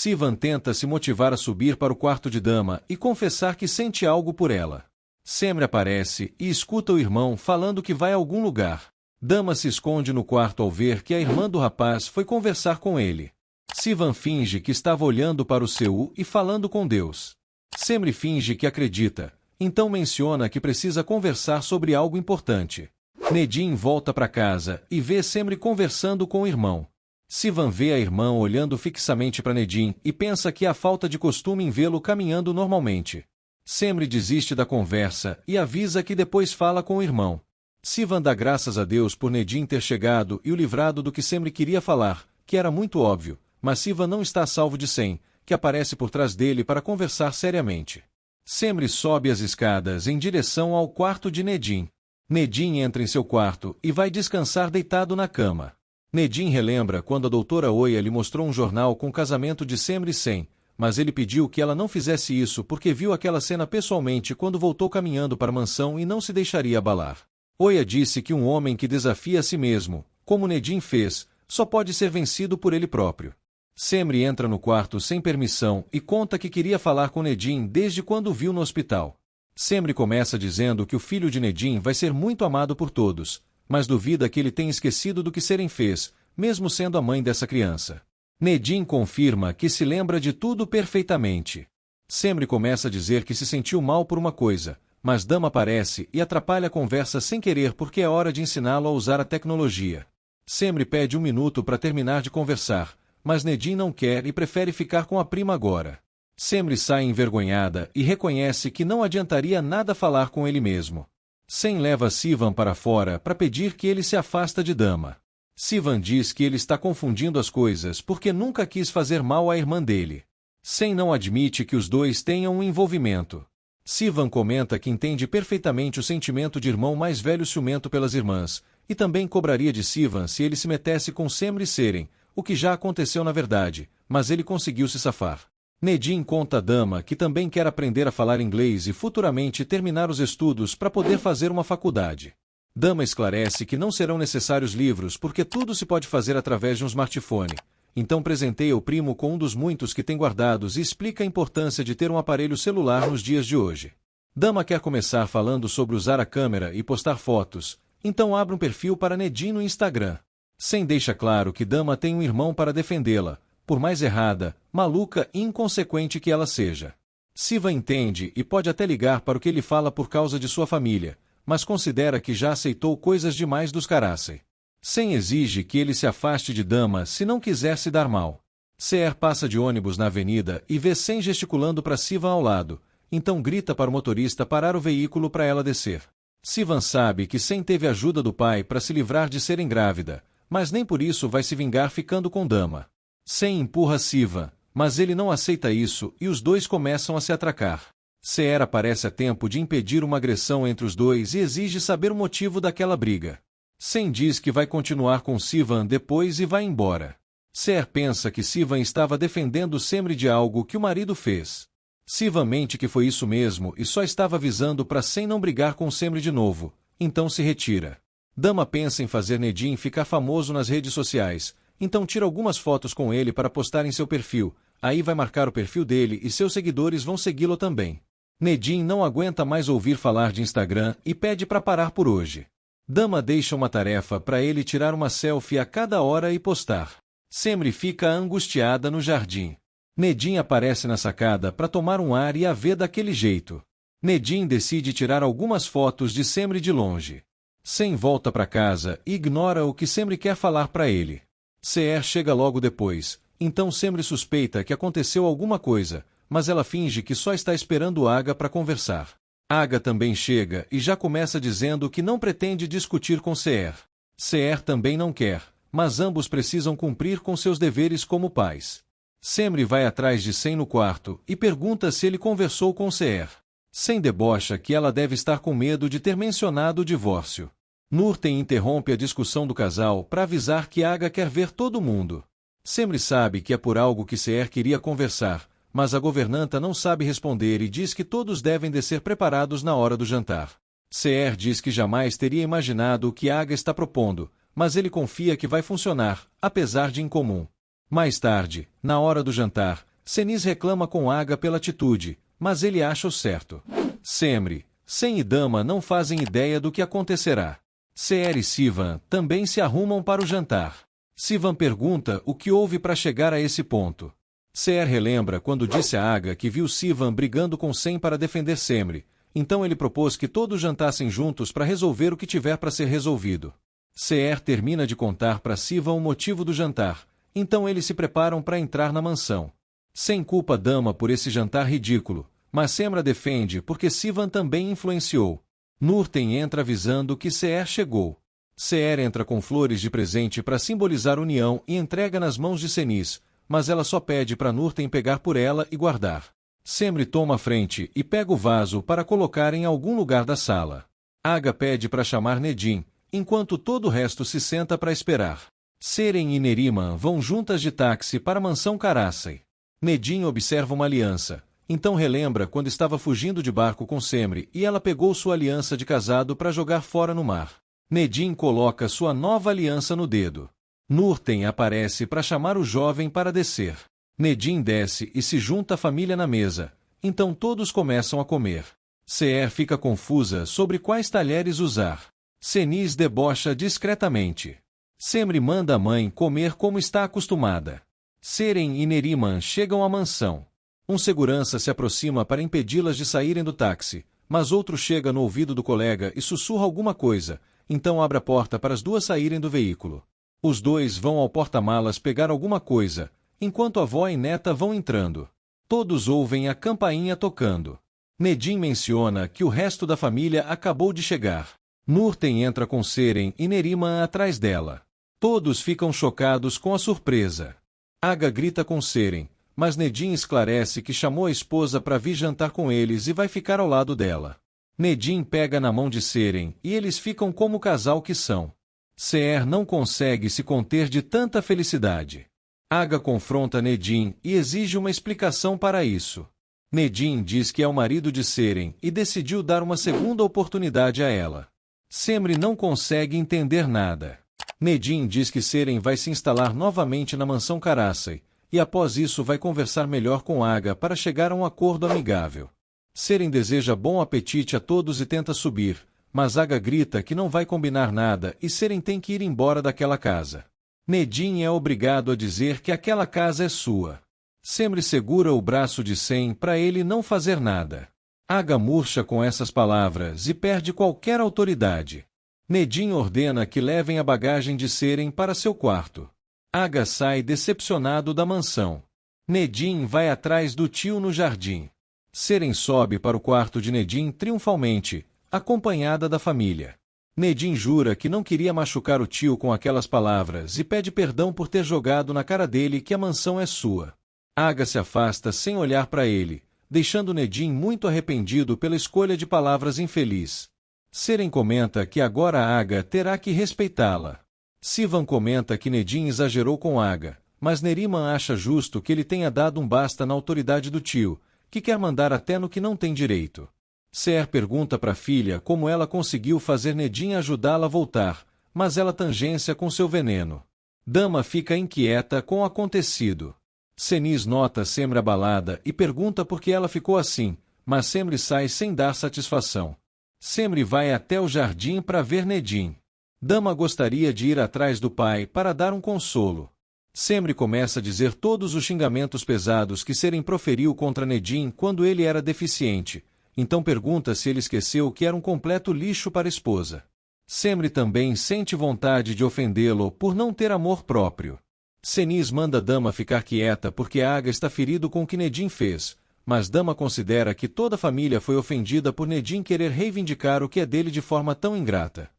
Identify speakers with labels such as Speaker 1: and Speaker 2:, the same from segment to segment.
Speaker 1: Sivan tenta se motivar a subir para o quarto de Dama e confessar que sente algo por ela. Semri aparece e escuta o irmão falando que vai a algum lugar. Dama se esconde no quarto ao ver que a irmã do rapaz foi conversar com ele. Sivan finge que estava olhando para o céu e falando com Deus. Semri finge que acredita, então menciona que precisa conversar sobre algo importante. Nedim volta para casa e vê Semri conversando com o irmão. Sivan vê a irmã olhando fixamente para Nedim e pensa que há falta de costume em vê-lo caminhando normalmente. Semri desiste da conversa e avisa que depois fala com o irmão. Sivan dá graças a Deus por Nedim ter chegado e o livrado do que Semri queria falar, que era muito óbvio, mas Sivan não está a salvo de Sem, que aparece por trás dele para conversar seriamente. Semri sobe as escadas em direção ao quarto de Nedim. Nedim entra em seu quarto e vai descansar deitado na cama. Nedim relembra quando a doutora Oya lhe mostrou um jornal com o casamento de Semri e Sem, mas ele pediu que ela não fizesse isso porque viu aquela cena pessoalmente quando voltou caminhando para a mansão e não se deixaria abalar. Oya disse que um homem que desafia a si mesmo, como Nedim fez, só pode ser vencido por ele próprio. Semri entra no quarto sem permissão e conta que queria falar com Nedim desde quando o viu no hospital. Semri começa dizendo que o filho de Nedim vai ser muito amado por todos, mas duvida que ele tenha esquecido do que Seren fez, mesmo sendo a mãe dessa criança. Nedim confirma que se lembra de tudo perfeitamente. Semri começa a dizer que se sentiu mal por uma coisa, mas Dama aparece e atrapalha a conversa sem querer porque é hora de ensiná-lo a usar a tecnologia. Semri pede 1 minuto para terminar de conversar, mas Nedim não quer e prefere ficar com a prima agora. Semri sai envergonhada e reconhece que não adiantaria nada falar com ele mesmo. Sem leva Sivan para fora para pedir que ele se afasta de Dama. Sivan diz que ele está confundindo as coisas porque nunca quis fazer mal à irmã dele. Sem não admite que os dois tenham um envolvimento. Sivan comenta que entende perfeitamente o sentimento de irmão mais velho ciumento pelas irmãs, e também cobraria de Sivan se ele se metesse com Semri e Seren, o que já aconteceu na verdade, mas ele conseguiu se safar. Nedim conta a Dama que também quer aprender a falar inglês e futuramente terminar os estudos para poder fazer uma faculdade. Dama esclarece que não serão necessários livros porque tudo se pode fazer através de um smartphone. Então presenteia o primo com um dos muitos que tem guardados e explica a importância de ter um aparelho celular nos dias de hoje. Dama quer começar falando sobre usar a câmera e postar fotos, então abre um perfil para Nedim no Instagram. Sem deixa claro que Dama tem um irmão para defendê-la, por mais errada, maluca e inconsequente que ela seja. Siva entende e pode até ligar para o que ele fala por causa de sua família, mas considera que já aceitou coisas demais dos Karasei. Sem exige que ele se afaste de Dama se não quiser se dar mal. Ser passa de ônibus na avenida e vê Sem gesticulando para Sivan ao lado, então grita para o motorista parar o veículo para ela descer. Sivan sabe que Sem teve ajuda do pai para se livrar de ser grávida, mas nem por isso vai se vingar ficando com Dama. Sem empurra Sivan, mas ele não aceita isso e os dois começam a se atracar. Seer aparece a tempo de impedir uma agressão entre os dois e exige saber o motivo daquela briga. Sem diz que vai continuar com Sivan depois e vai embora. Seer pensa que Sivan estava defendendo Semri de algo que o marido fez. Sivan mente que foi isso mesmo e só estava avisando para Sem não brigar com Semri de novo, então se retira. Dama pensa em fazer Nedim ficar famoso nas redes sociais, então tira algumas fotos com ele para postar em seu perfil, aí vai marcar o perfil dele e seus seguidores vão segui-lo também. Nedim não aguenta mais ouvir falar de Instagram e pede para parar por hoje. Dama deixa uma tarefa para ele tirar uma selfie a cada hora e postar. Semri fica angustiada no jardim. Nedim aparece na sacada para tomar um ar e a vê daquele jeito. Nedim decide tirar algumas fotos de Semri de longe. Sem volta para casa e ignora o que Semri quer falar para ele. Seer chega logo depois, então Semri suspeita que aconteceu alguma coisa, mas ela finge que só está esperando Aga para conversar. Aga também chega e já começa dizendo que não pretende discutir com Seer. Seer também não quer, mas ambos precisam cumprir com seus deveres como pais. Semri vai atrás de Sem no quarto e pergunta se ele conversou com Seer. Sem debocha que ela deve estar com medo de ter mencionado o divórcio. Nurten interrompe a discussão do casal para avisar que Aga quer ver todo mundo. Semri sabe que é por algo que Seer queria conversar, mas a governanta não sabe responder e diz que todos devem descer preparados na hora do jantar. Seer diz que jamais teria imaginado o que Aga está propondo, mas ele confia que vai funcionar, apesar de incomum. Mais tarde, na hora do jantar, Seniz reclama com Aga pela atitude, mas ele acha o certo. Semri, Sem e Dama não fazem ideia do que acontecerá. Seher e Sivan também se arrumam para o jantar. Sivan pergunta o que houve para chegar a esse ponto. Seher relembra quando disse a Aga que viu Sivan brigando com Sem para defender Semri, então ele propôs que todos jantassem juntos para resolver o que tiver para ser resolvido. Seher termina de contar para Sivan o motivo do jantar, então eles se preparam para entrar na mansão. Sem culpa Dama por esse jantar ridículo, mas Semra defende porque Sivan também influenciou. Nurten entra avisando que Seher chegou. Seher entra com flores de presente para simbolizar união e entrega nas mãos de Seniz, mas ela só pede para Nurten pegar por ela e guardar. Semri toma a frente e pega o vaso para colocar em algum lugar da sala. Aga pede para chamar Nedim, enquanto todo o resto se senta para esperar. Seren e Neriman vão juntas de táxi para a mansão Karasai. Nedim observa uma aliança, então relembra quando estava fugindo de barco com Semri e ela pegou sua aliança de casado para jogar fora no mar. Nedim coloca sua nova aliança no dedo. Nurten aparece para chamar o jovem para descer. Nedim desce e se junta à família na mesa, então todos começam a comer. Seher fica confusa sobre quais talheres usar. Seniz debocha discretamente. Semri manda a mãe comer como está acostumada. Seren e Neriman chegam à mansão. Um segurança se aproxima para impedi-las de saírem do táxi, mas outro chega no ouvido do colega e sussurra alguma coisa, então abre a porta para as duas saírem do veículo. Os dois vão ao porta-malas pegar alguma coisa, enquanto a avó e neta vão entrando. Todos ouvem a campainha tocando. Nedim menciona que o resto da família acabou de chegar. Nurten entra com Seren e Neriman atrás dela. Todos ficam chocados com a surpresa. Aga grita com Seren, mas Nedim esclarece que chamou a esposa para vir jantar com eles e vai ficar ao lado dela. Nedim pega na mão de Seren e eles ficam como o casal que são. Seher não consegue se conter de tanta felicidade. Aga confronta Nedim e exige uma explicação para isso. Nedim diz que é o marido de Seren e decidiu dar uma segunda oportunidade a ela. Semri não consegue entender nada. Nedim diz que Seren vai se instalar novamente na mansão Karasai, e após isso vai conversar melhor com Aga para chegar a um acordo amigável. Seren deseja bom apetite a todos e tenta subir, mas Aga grita que não vai combinar nada e Seren tem que ir embora daquela casa. Nedim é obrigado a dizer que aquela casa é sua. Semri segura o braço de Sem para ele não fazer nada. Aga murcha com essas palavras e perde qualquer autoridade. Nedim ordena que levem a bagagem de Seren para seu quarto. Aga sai decepcionado da mansão. Nedim vai atrás do tio no jardim. Seren sobe para o quarto de Nedim triunfalmente, acompanhada da família. Nedim jura que não queria machucar o tio com aquelas palavras e pede perdão por ter jogado na cara dele que a mansão é sua. Aga se afasta sem olhar para ele, deixando Nedim muito arrependido pela escolha de palavras infeliz. Seren comenta que agora Aga terá que respeitá-la. Sivan comenta que Nedim exagerou com Aga, mas Neriman acha justo que ele tenha dado um basta na autoridade do tio, que quer mandar até no que não tem direito. Seher pergunta para a filha como ela conseguiu fazer Nedim ajudá-la a voltar, mas ela tangência com seu veneno. Dama fica inquieta com o acontecido. Seniz nota Semri abalada e pergunta por que ela ficou assim, mas Semri sai sem dar satisfação. Semri vai até o jardim para ver Nedim. Dama gostaria de ir atrás do pai para dar um consolo. Semri começa a dizer todos os xingamentos pesados que Seren proferiu contra Nedim quando ele era deficiente, então pergunta se ele esqueceu que era um completo lixo para a esposa. Semri também sente vontade de ofendê-lo por não ter amor próprio. Seniz manda Dama ficar quieta porque Aga está ferido com o que Nedim fez, mas Dama considera que toda a família foi ofendida por Nedim querer reivindicar o que é dele de forma tão ingrata.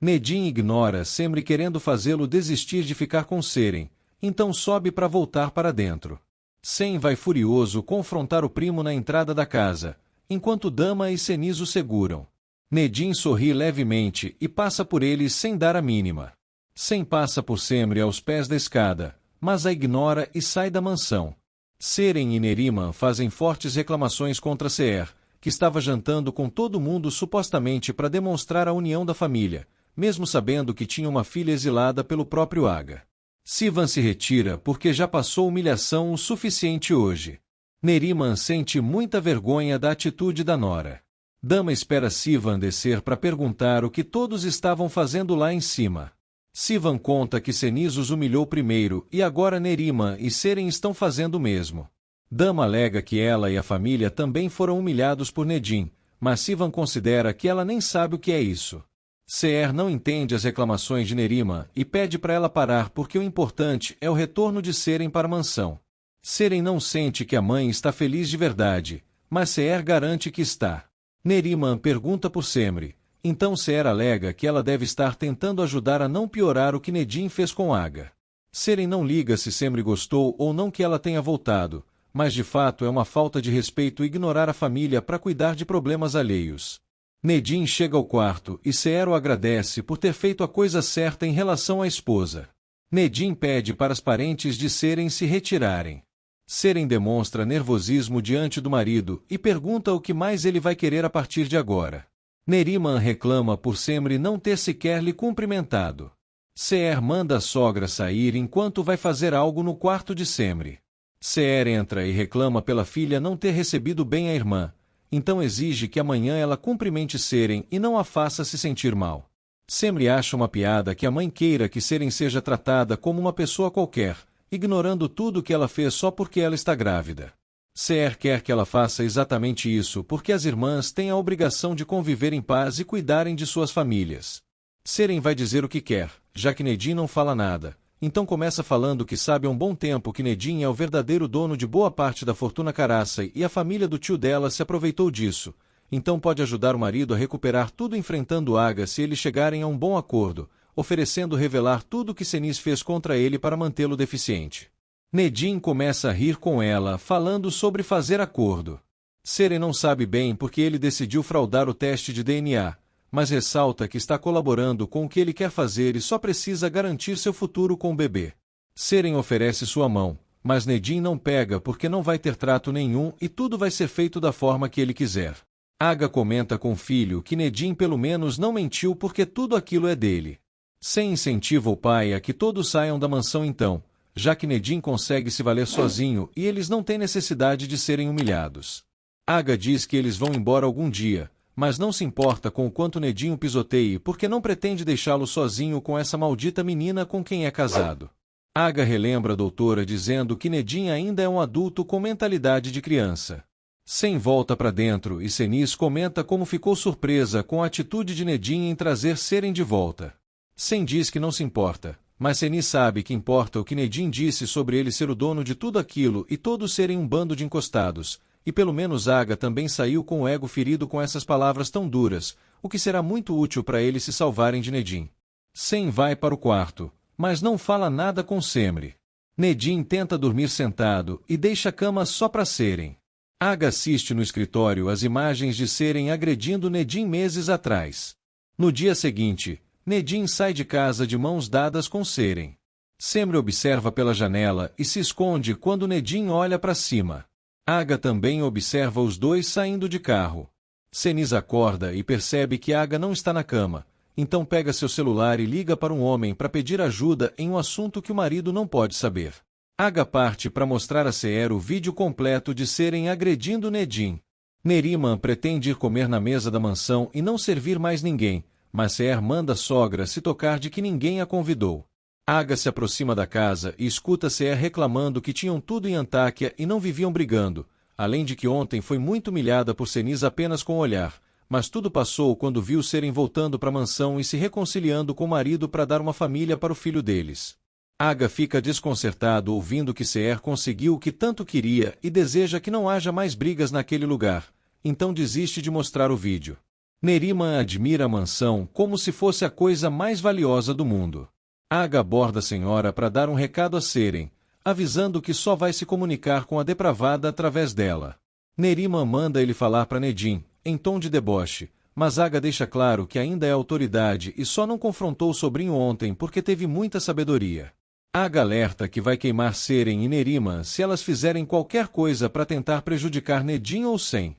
Speaker 1: Nedim ignora Semri querendo fazê-lo desistir de ficar com Seren, então sobe para voltar para dentro. Sem vai furioso confrontar o primo na entrada da casa, enquanto Dama e Seniz o seguram. Nedim sorri levemente e passa por eles sem dar a mínima. Sem passa por Semri aos pés da escada, mas a ignora e sai da mansão. Seren e Neriman fazem fortes reclamações contra Seher, que estava jantando com todo mundo supostamente para demonstrar a união da família, mesmo sabendo que tinha uma filha exilada pelo próprio Aga. Sivan se retira porque já passou humilhação o suficiente hoje. Neriman sente muita vergonha da atitude da nora. Dama espera Sivan descer para perguntar o que todos estavam fazendo lá em cima. Sivan conta que Seniz os humilhou primeiro e agora Neriman e Seren estão fazendo o mesmo. Dama alega que ela e a família também foram humilhados por Nedin, mas Sivan considera que ela nem sabe o que é isso. Seer não entende as reclamações de Neriman e pede para ela parar porque o importante é o retorno de Seren para a mansão. Seren não sente que a mãe está feliz de verdade, mas Seer garante que está. Neriman pergunta por Semri, então Seer alega que ela deve estar tentando ajudar a não piorar o que Nedin fez com Aga. Seren não liga se Semri gostou ou não que ela tenha voltado, mas de fato é uma falta de respeito ignorar a família para cuidar de problemas alheios. Nedin chega ao quarto e Seer o agradece por ter feito a coisa certa em relação à esposa. Nedin pede para as parentes de Seren se retirarem. Seren demonstra nervosismo diante do marido e pergunta o que mais ele vai querer a partir de agora. Neriman reclama por Semri não ter sequer lhe cumprimentado. Seer manda a sogra sair enquanto vai fazer algo no quarto de Semri. Seer entra e reclama pela filha não ter recebido bem a irmã, então exige que amanhã ela cumprimente Seren e não a faça se sentir mal. Semri acha uma piada que a mãe queira que Seren seja tratada como uma pessoa qualquer, ignorando tudo que ela fez só porque ela está grávida. Seer quer que ela faça exatamente isso porque as irmãs têm a obrigação de conviver em paz e cuidarem de suas famílias. Seren vai dizer o que quer, já que Nedin não fala nada. Então começa falando que sabe há um bom tempo que Nedin é o verdadeiro dono de boa parte da fortuna Karasai e a família do tio dela se aproveitou disso, então pode ajudar o marido a recuperar tudo enfrentando Aga se eles chegarem a um bom acordo, oferecendo revelar tudo o que Seniz fez contra ele para mantê-lo deficiente. Nedin começa a rir com ela, falando sobre fazer acordo. Seren não sabe bem porque ele decidiu fraudar o teste de DNA, mas ressalta que está colaborando com o que ele quer fazer e só precisa garantir seu futuro com o bebê. Seren oferece sua mão, mas Nedin não pega porque não vai ter trato nenhum e tudo vai ser feito da forma que ele quiser. Aga comenta com o filho que Nedin pelo menos não mentiu porque tudo aquilo é dele. Sem incentiva o pai a que todos saiam da mansão então, já que Nedin consegue se valer sozinho e eles não têm necessidade de serem humilhados. Aga diz que eles vão embora algum dia, mas não se importa com o quanto Nedin o pisoteie porque não pretende deixá-lo sozinho com essa maldita menina com quem é casado. Aga relembra a doutora dizendo que Nedin ainda é um adulto com mentalidade de criança. Sem volta para dentro e Seniz comenta como ficou surpresa com a atitude de Nedin em trazer Seren de volta. Sen diz que não se importa, mas Seniz sabe que importa o que Nedin disse sobre ele ser o dono de tudo aquilo e todos serem um bando de encostados, e pelo menos Aga também saiu com o ego ferido com essas palavras tão duras, o que será muito útil para eles se salvarem de Nedin. Sen vai para o quarto, mas não fala nada com Semri. Nedin tenta dormir sentado e deixa a cama só para Seren. Aga assiste no escritório as imagens de Seren agredindo Nedin meses atrás. No dia seguinte, Nedin sai de casa de mãos dadas com Seren. Semri observa pela janela e se esconde quando Nedin olha para cima. Aga também observa os dois saindo de carro. Seniz acorda e percebe que Aga não está na cama, então pega seu celular e liga para um homem para pedir ajuda em um assunto que o marido não pode saber. Aga parte para mostrar a Seer o vídeo completo de Seren agredindo Nedin. Neriman pretende ir comer na mesa da mansão e não servir mais ninguém, mas Seer manda a sogra se tocar de que ninguém a convidou. Aga se aproxima da casa e escuta Seer reclamando que tinham tudo em Antáquia e não viviam brigando, além de que ontem foi muito humilhada por Seniz apenas com o olhar, mas tudo passou quando viu Seren voltando para a mansão e se reconciliando com o marido para dar uma família para o filho deles. Aga fica desconcertado ouvindo que Seer conseguiu o que tanto queria e deseja que não haja mais brigas naquele lugar, então desiste de mostrar o vídeo. Neriman admira a mansão como se fosse a coisa mais valiosa do mundo. Aga aborda a senhora para dar um recado a Seren, avisando que só vai se comunicar com a depravada através dela. Neriman manda ele falar para Nedin, em tom de deboche, mas Aga deixa claro que ainda é autoridade e só não confrontou o sobrinho ontem porque teve muita sabedoria. Aga alerta que vai queimar Seren e Neriman se elas fizerem qualquer coisa para tentar prejudicar Nedin ou Sen.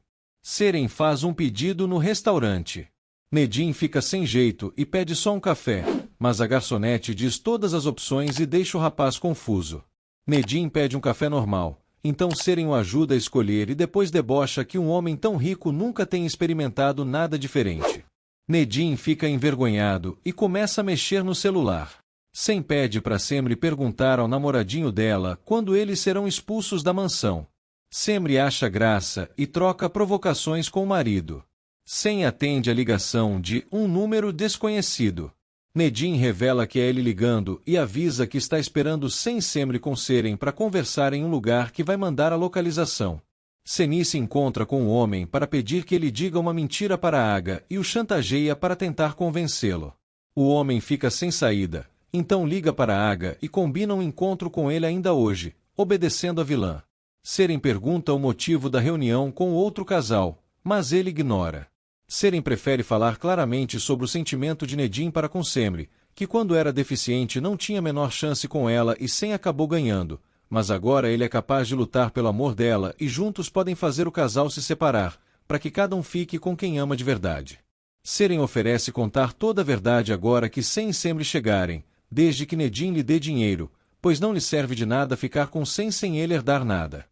Speaker 1: Seren faz um pedido no restaurante. Nedim fica sem jeito e pede só um café, mas a garçonete diz todas as opções e deixa o rapaz confuso. Nedim pede um café normal, então Seren o ajuda a escolher e depois debocha que um homem tão rico nunca tem experimentado nada diferente. Nedim fica envergonhado e começa a mexer no celular. Sem pede para Semri perguntar ao namoradinho dela quando eles serão expulsos da mansão. Semri acha graça e troca provocações com o marido. Sem atende a ligação de um número desconhecido. Nedim revela que é ele ligando e avisa que está esperando Sem Semri com Seren para conversar em um lugar que vai mandar a localização. Seni se encontra com o homem para pedir que ele diga uma mentira para Aga e o chantageia para tentar convencê-lo. O homem fica sem saída, então liga para Aga e combina um encontro com ele ainda hoje, obedecendo a vilã. Seren pergunta o motivo da reunião com o outro casal, mas ele ignora. Seren prefere falar claramente sobre o sentimento de Nedim para com Semri, que quando era deficiente não tinha a menor chance com ela e Sem acabou ganhando, mas agora ele é capaz de lutar pelo amor dela e juntos podem fazer o casal se separar, para que cada um fique com quem ama de verdade. Seren oferece contar toda a verdade agora que Sem e Semri chegarem, desde que Nedim lhe dê dinheiro, pois não lhe serve de nada ficar com Sem sem ele herdar nada.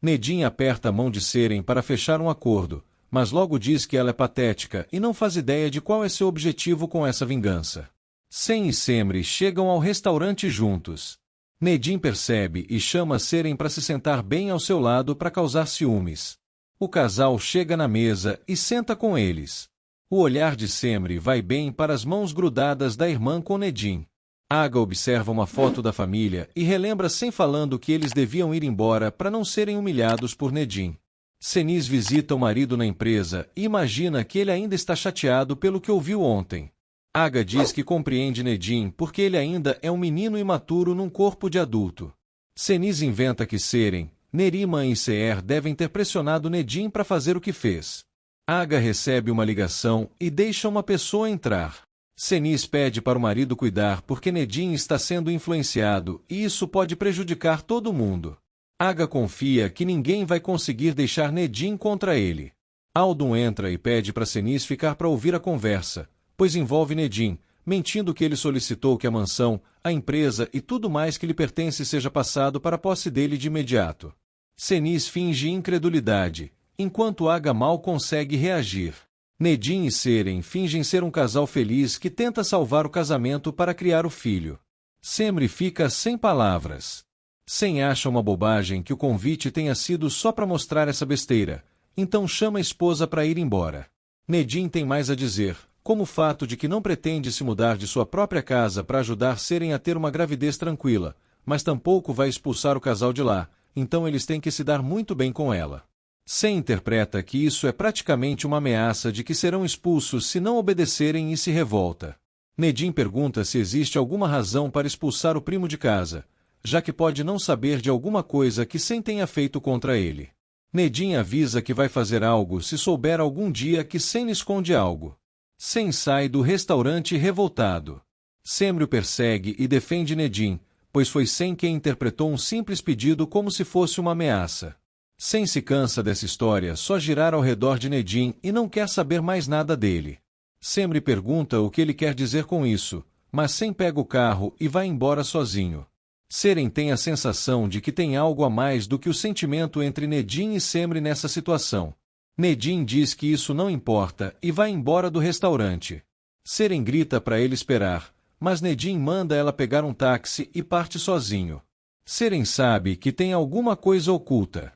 Speaker 1: Nedim aperta a mão de Seren para fechar um acordo, mas logo diz que ela é patética e não faz ideia de qual é seu objetivo com essa vingança. Sem e Semri chegam ao restaurante juntos. Nedim percebe e chama Seren para se sentar bem ao seu lado para causar ciúmes. O casal chega na mesa e senta com eles. O olhar de Semri vai bem para as mãos grudadas da irmã com Nedim. Aga observa uma foto da família e relembra Sem falando que eles deviam ir embora para não serem humilhados por Nedim. Senis visita o marido na empresa e imagina que ele ainda está chateado pelo que ouviu ontem. Aga diz que compreende Nedim porque ele ainda é um menino imaturo num corpo de adulto. Senis inventa que Seren, Neriman e Seer devem ter pressionado Nedim para fazer o que fez. Aga recebe uma ligação e deixa uma pessoa entrar. Senis pede para o marido cuidar porque Nedim está sendo influenciado e isso pode prejudicar todo mundo. Aga confia que ninguém vai conseguir deixar Nedim contra ele. Aldun entra e pede para Senis ficar para ouvir a conversa, pois envolve Nedim, mentindo que ele solicitou que a mansão, a empresa e tudo mais que lhe pertence seja passado para a posse dele de imediato. Senis finge incredulidade, enquanto Aga mal consegue reagir. Nedim e Seren fingem ser um casal feliz que tenta salvar o casamento para criar o filho. Semri fica sem palavras. Sem acha uma bobagem que o convite tenha sido só para mostrar essa besteira, então chama a esposa para ir embora. Nedim tem mais a dizer, como o fato de que não pretende se mudar de sua própria casa para ajudar Seren a ter uma gravidez tranquila, mas tampouco vai expulsar o casal de lá, então eles têm que se dar muito bem com ela. Sem interpreta que isso é praticamente uma ameaça de que serão expulsos se não obedecerem e se revolta. Nedim pergunta se existe alguma razão para expulsar o primo de casa, já que pode não saber de alguma coisa que Sem tenha feito contra ele. Nedim avisa que vai fazer algo se souber algum dia que Sem esconde algo. Sem sai do restaurante revoltado. Semri o persegue e defende Nedim, pois foi Sem quem interpretou um simples pedido como se fosse uma ameaça. Sem se cansa dessa história só girar ao redor de Nedim e não quer saber mais nada dele. Semri pergunta o que ele quer dizer com isso, mas Sem pega o carro e vai embora sozinho. Seren tem a sensação de que tem algo a mais do que o sentimento entre Nedim e Semri nessa situação. Nedim diz que isso não importa e vai embora do restaurante. Seren grita para ele esperar, mas Nedim manda ela pegar um táxi e parte sozinho. Seren sabe que tem alguma coisa oculta.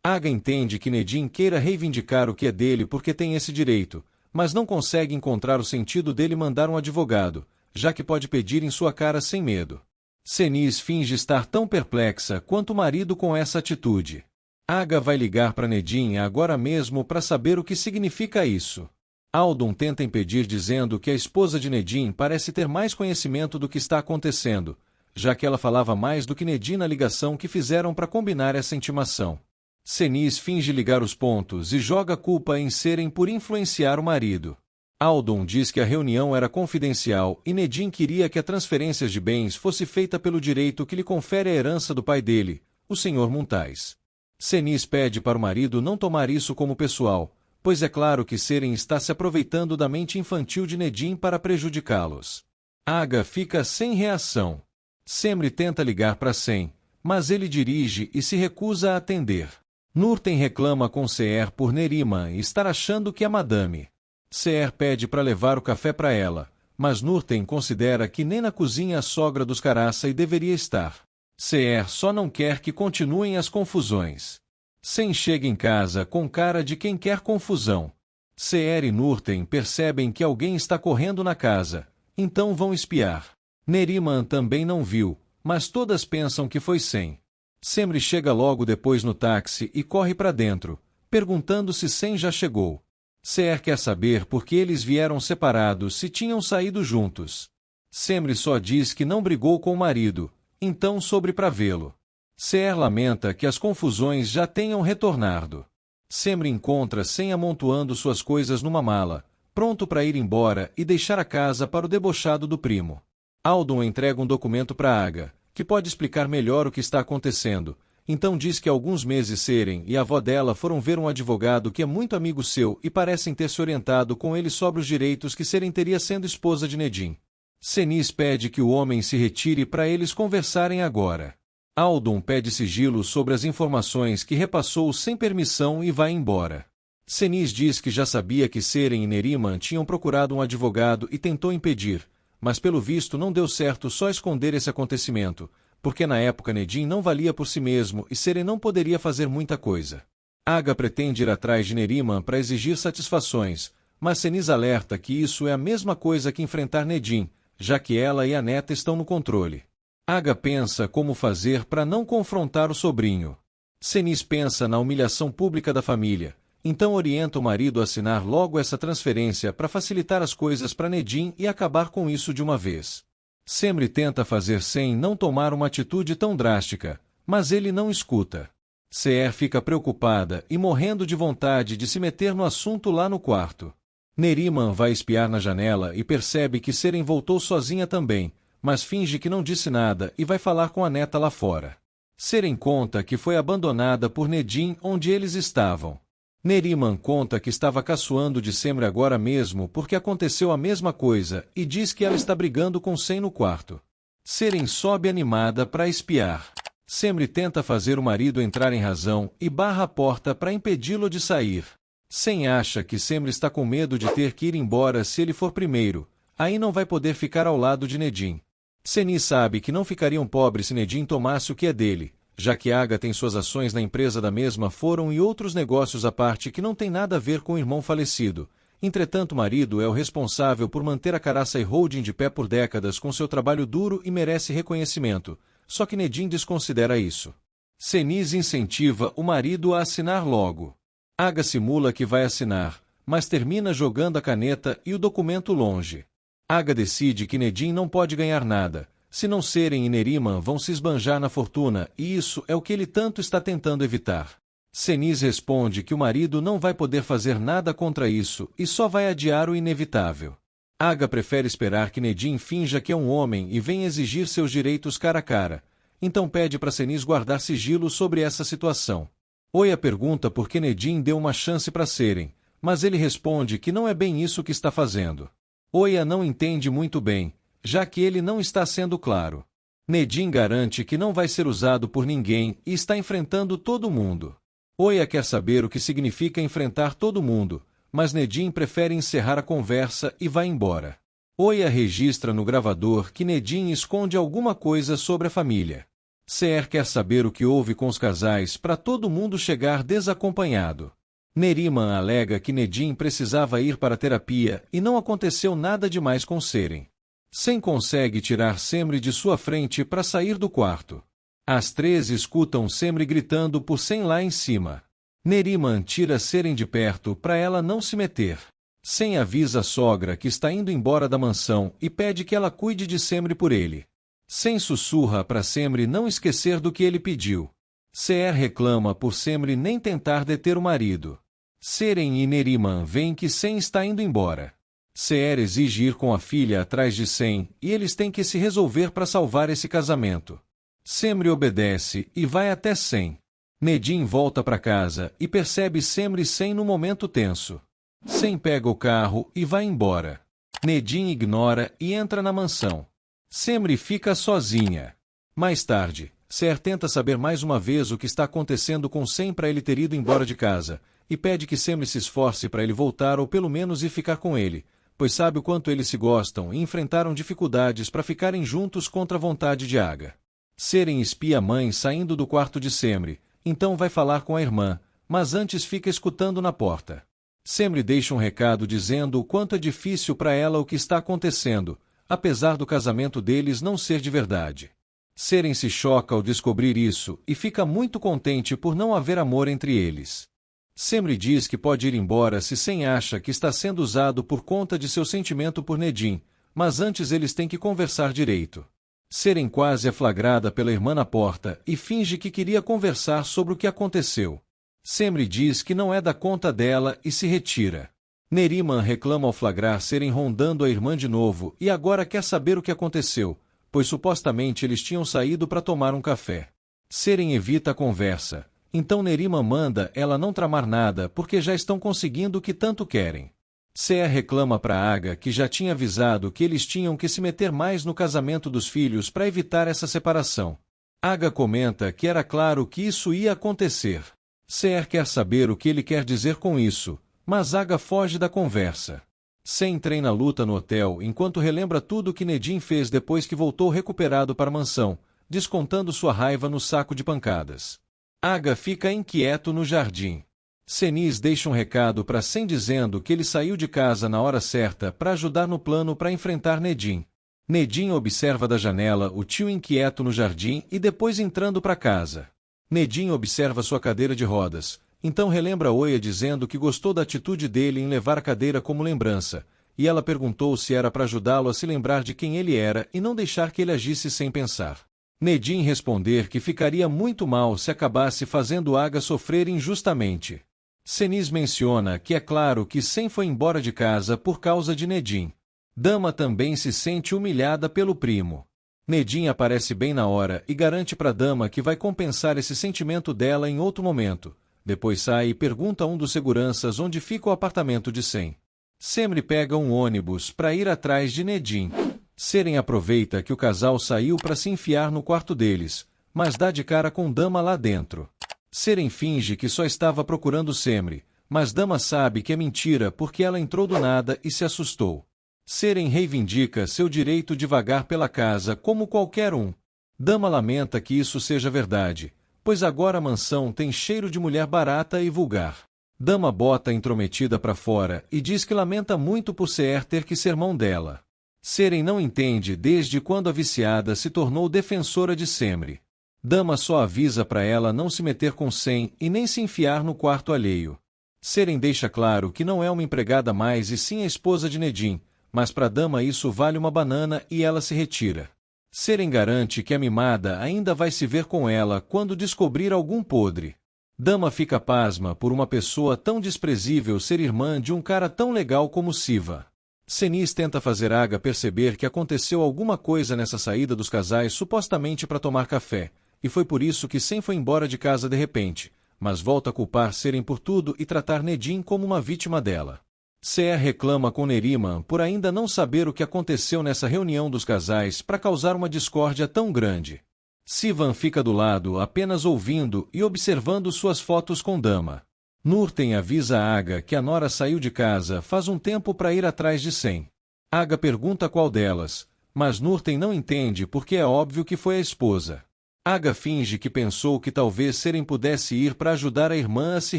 Speaker 1: Aga entende que Nedim queira reivindicar o que é dele porque tem esse direito, mas não consegue encontrar o sentido dele mandar um advogado, já que pode pedir em sua cara sem medo. Senis finge estar tão perplexa quanto o marido com essa atitude. Aga vai ligar para Nedim agora mesmo para saber o que significa isso. Aldun tenta impedir dizendo que a esposa de Nedim parece ter mais conhecimento do que está acontecendo, já que ela falava mais do que Nedim na ligação que fizeram para combinar essa intimação. Senis finge ligar os pontos e joga a culpa em Seren por influenciar o marido. Aldon diz que a reunião era confidencial e Nedim queria que a transferência de bens fosse feita pelo direito que lhe confere a herança do pai dele, o Sr. Muntais. Cenis pede para o marido não tomar isso como pessoal, pois é claro que Seren está se aproveitando da mente infantil de Nedim para prejudicá-los. Aga fica sem reação. Semri tenta ligar para Sem, mas ele dirige e se recusa a atender. Nurten reclama com Seer por Neriman estar achando que é madame. Seer pede para levar o café para ela, mas Nurten considera que nem na cozinha a sogra dos Caraça deveria estar. Seer só não quer que continuem as confusões. Sem chega em casa com cara de quem quer confusão. Seer e Nurten percebem que alguém está correndo na casa, então vão espiar. Neriman também não viu, mas todas pensam que foi Sem. Semri chega logo depois no táxi e corre para dentro, perguntando se Sem já chegou. Seer quer saber por que eles vieram separados se tinham saído juntos. Semri só diz que não brigou com o marido, então sobre para vê-lo. Seer lamenta que as confusões já tenham retornado. Semri encontra Sem amontoando suas coisas numa mala, pronto para ir embora e deixar a casa para o debochado do primo. Aldon entrega um documento para Aga, que pode explicar melhor o que está acontecendo, então diz que há alguns meses Seren e a avó dela foram ver um advogado que é muito amigo seu e parecem ter se orientado com ele sobre os direitos que Seren teria sendo esposa de Nedim. Cenis pede que o homem se retire para eles conversarem agora. Aldon pede sigilo sobre as informações que repassou sem permissão e vai embora. Cenis diz que já sabia que Seren e Neriman tinham procurado um advogado e tentou impedir, mas pelo visto não deu certo só esconder esse acontecimento, porque na época Nedim não valia por si mesmo e Seren não poderia fazer muita coisa. Aga pretende ir atrás de Neriman para exigir satisfações, mas Cenis alerta que isso é a mesma coisa que enfrentar Nedim, já que ela e a neta estão no controle. Aga pensa como fazer para não confrontar o sobrinho. Cenis pensa na humilhação pública da família, então orienta o marido a assinar logo essa transferência para facilitar as coisas para Nedim e acabar com isso de uma vez. Semri tenta fazer Sem não tomar uma atitude tão drástica, mas ele não escuta. Seer fica preocupada e morrendo de vontade de se meter no assunto lá no quarto. Neriman vai espiar na janela e percebe que Seren voltou sozinha também, mas finge que não disse nada e vai falar com a neta lá fora. Seren conta que foi abandonada por Nedim onde eles estavam. Neriman conta que estava caçoando de Semri agora mesmo porque aconteceu a mesma coisa e diz que ela está brigando com Sem no quarto. Seren sobe animada para espiar. Semri tenta fazer o marido entrar em razão e barra a porta para impedi-lo de sair. Sem acha que Semri está com medo de ter que ir embora se ele for primeiro, aí não vai poder ficar ao lado de Nedim. Cenis sabe que não ficariam pobres se Nedim tomasse o que é dele, já que Aga tem suas ações na empresa da mesma Foram e outros negócios à parte que não tem nada a ver com o irmão falecido. Entretanto, o marido é o responsável por manter a Caraça Holding de pé por décadas com seu trabalho duro e merece reconhecimento, só que Nedim desconsidera isso. Cenis incentiva o marido a assinar logo. Aga simula que vai assinar, mas termina jogando a caneta e o documento longe. Aga decide que Nedim não pode ganhar nada, se não Seren e Neriman vão se esbanjar na fortuna, e isso é o que ele tanto está tentando evitar. Cenis responde que o marido não vai poder fazer nada contra isso e só vai adiar o inevitável. Aga prefere esperar que Nedim finja que é um homem e venha exigir seus direitos cara a cara, então pede para Cenis guardar sigilo sobre essa situação. Oya pergunta por que Nedim deu uma chance para Seren, mas ele responde que não é bem isso que está fazendo. Oya não entende muito bem, já que ele não está sendo claro. Nedim garante que não vai ser usado por ninguém e está enfrentando todo mundo. Oya quer saber o que significa enfrentar todo mundo, mas Nedim prefere encerrar a conversa e vai embora. Oya registra no gravador que Nedim esconde alguma coisa sobre a família. Seer quer saber o que houve com os casais para todo mundo chegar desacompanhado. Neriman alega que Nedim precisava ir para a terapia e não aconteceu nada demais com Seren. Sem consegue tirar Semri de sua frente para sair do quarto. As três escutam Semri gritando por Sem lá em cima. Neriman tira Seren de perto para ela não se meter. Sem avisa a sogra que está indo embora da mansão e pede que ela cuide de Semri por ele. Sem sussurra para Semri não esquecer do que ele pediu. Seer reclama por Semri nem tentar deter o marido. Seren e Neriman veem que Sem está indo embora. Seher exige ir com a filha atrás de Sem, e eles têm que se resolver para salvar esse casamento. Semri obedece e vai até Sem. Nedim volta para casa e percebe Semri e Sem no momento tenso. Sem pega o carro e vai embora. Nedim ignora e entra na mansão. Semri fica sozinha. Mais tarde, Seher tenta saber mais uma vez o que está acontecendo com Sem para ele ter ido embora de casa, e pede que Semri se esforce para ele voltar ou pelo menos ir ficar com ele, pois sabe o quanto eles se gostam e enfrentaram dificuldades para ficarem juntos contra a vontade de Aga. Seren espia a mãe saindo do quarto de Semri, então vai falar com a irmã, mas antes fica escutando na porta. Semri deixa um recado dizendo o quanto é difícil para ela o que está acontecendo, apesar do casamento deles não ser de verdade. Seren se choca ao descobrir isso e fica muito contente por não haver amor entre eles. Semri diz que pode ir embora se Sem acha que está sendo usado por conta de seu sentimento por Nedim, mas antes eles têm que conversar direito. Seren quase é flagrada pela irmã na porta e finge que queria conversar sobre o que aconteceu. Semri diz que não é da conta dela e se retira. Neriman reclama ao flagrar Seren rondando a irmã de novo e agora quer saber o que aconteceu, pois supostamente eles tinham saído para tomar um café. Seren evita a conversa. Então Neriman manda ela não tramar nada porque já estão conseguindo o que tanto querem. Seher reclama para Aga que já tinha avisado que eles tinham que se meter mais no casamento dos filhos para evitar essa separação. Aga comenta que era claro que isso ia acontecer. Seher quer saber o que ele quer dizer com isso, mas Aga foge da conversa. Sem treina a luta no hotel enquanto relembra tudo o que Nedim fez depois que voltou recuperado para a mansão, descontando sua raiva no saco de pancadas. Aga fica inquieto no jardim. Seniz deixa um recado para Sem dizendo que ele saiu de casa na hora certa para ajudar no plano para enfrentar Nedim. Nedim observa da janela o tio inquieto no jardim e depois entrando para casa. Nedim observa sua cadeira de rodas, então relembra Oia dizendo que gostou da atitude dele em levar a cadeira como lembrança, e ela perguntou se era para ajudá-lo a se lembrar de quem ele era e não deixar que ele agisse sem pensar. Nedim responder que ficaria muito mal se acabasse fazendo Aga sofrer injustamente. Seniz menciona que é claro que Sem foi embora de casa por causa de Nedim. Dama também se sente humilhada pelo primo. Nedim aparece bem na hora e garante para Dama que vai compensar esse sentimento dela em outro momento. Depois sai e pergunta a um dos seguranças onde fica o apartamento de Sem. Semri pega um ônibus para ir atrás de Nedim. Seren aproveita que o casal saiu para se enfiar no quarto deles, mas dá de cara com Dama lá dentro. Seren finge que só estava procurando Semri, mas Dama sabe que é mentira porque ela entrou do nada e se assustou. Seren reivindica seu direito de vagar pela casa como qualquer um. Dama lamenta que isso seja verdade, pois agora a mansão tem cheiro de mulher barata e vulgar. Dama bota intrometida para fora e diz que lamenta muito por Seher ter que ser mão dela. Seren não entende desde quando a viciada se tornou defensora de Semri. Dama só avisa para ela não se meter com Sem e nem se enfiar no quarto alheio. Seren deixa claro que não é uma empregada mais e sim a esposa de Nedim, mas para Dama isso vale uma banana e ela se retira. Seren garante que a mimada ainda vai se ver com ela quando descobrir algum podre. Dama fica pasma por uma pessoa tão desprezível ser irmã de um cara tão legal como Siva. Seniz tenta fazer Aga perceber que aconteceu alguma coisa nessa saída dos casais supostamente para tomar café, e foi por isso que Sem foi embora de casa de repente, mas volta a culpar Seren por tudo e tratar Nedim como uma vítima dela. Seher reclama com Neriman por ainda não saber o que aconteceu nessa reunião dos casais para causar uma discórdia tão grande. Sivan fica do lado apenas ouvindo e observando suas fotos com Dama. Nurten avisa a Aga que a nora saiu de casa faz um tempo para ir atrás de Sem. Aga pergunta qual delas, mas Nurten não entende porque é óbvio que foi a esposa. Aga finge que pensou que talvez Seren pudesse ir para ajudar a irmã a se